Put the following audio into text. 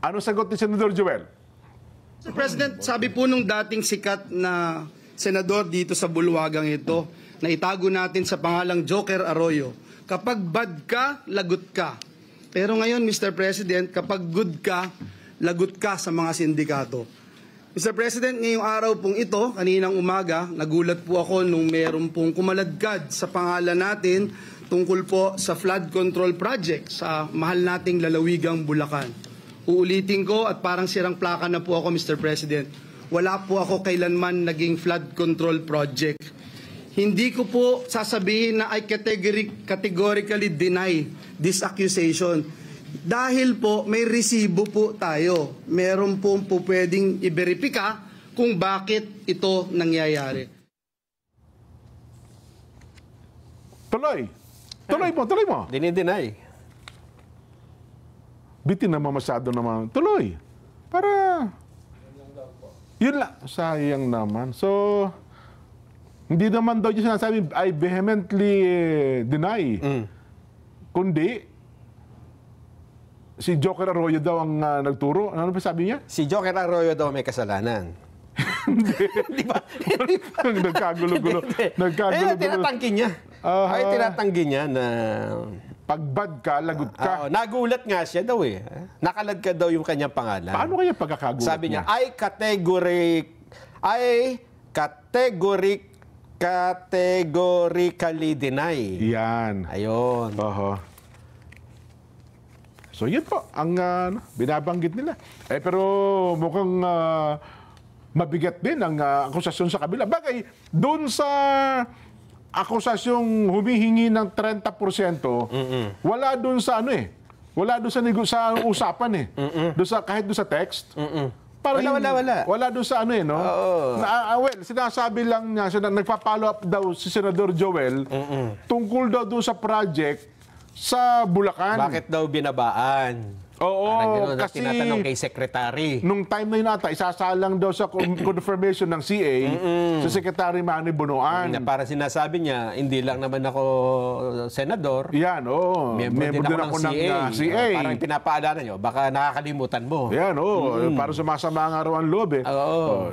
Ano sagot ni Senador Joel? Mr. President, sabi po nung dating sikat na senador dito sa bulwagang ito, na itago natin sa pangalang Joker Arroyo, kapag bad ka, lagot ka. Pero ngayon, Mr. President, kapag good ka, lagot ka sa mga sindikato. Mr. President, ngayong araw pong ito, kaninang umaga, nagulat po ako nung meron pong kumaladkad sa pangalan natin tungkol po sa flood control project sa mahal nating lalawigang Bulacan. Uulitin ko at parang sirang plaka na po ako, Mr. President. Wala po ako kailanman naging flood control project. Hindi ko po sasabihin na I categorically deny this accusation. Dahil po may resibo po tayo. Meron po pwedeng i-verifika kung bakit ito nangyayari. Tuloy. Tuloy mo. Dinideny. Bitin naman masyado naman. Tuloy. Para... Yun lang. Sayang naman. So, hindi naman daw yung sinasabi, I vehemently deny. Kundi, si Joker Arroyo daw ang nagturo. Ano ba sabi niya? Si Joker Arroyo daw may kasalanan. Di ba? Nagkagulo-gulo. Tinatanggi niya. Ay, tinatanggi niya na... Pagbad ka, lagot ka. Nagulat nga siya daw eh. Nakalad ka daw yung kanyang pangalan. Paano kaya pagkakagulat Sabi niya, niya? categorically deny. Yan. Ayun. So yun po, ang binabanggit nila. Pero mukhang mabigat din ang akusasyon sa kabila. Bagay, doon sa akusasyong humihingi ng 30%, wala doon sa wala doon sa usapan Doon sa, kahit doon sa text. Wala. Wala doon sa no? Well, sinasabi lang niya, nagpa-follow up daw si Senador Joel tungkol daw doon sa project sa Bulacan. Bakit daw binabaan? Oo, kasi tinatanong kay Secretary. Nung time na yun ata, isasalang daw sa confirmation ng CA sa Secretary Manny Bonoan. Para sinasabi niya, hindi lang naman ako senador. Yan, oo. Member din ako ng CA. Parang pinapaalala nyo, baka nakakalimutan mo. Yan, oo. Para sumasama nga raw ang loob Oo.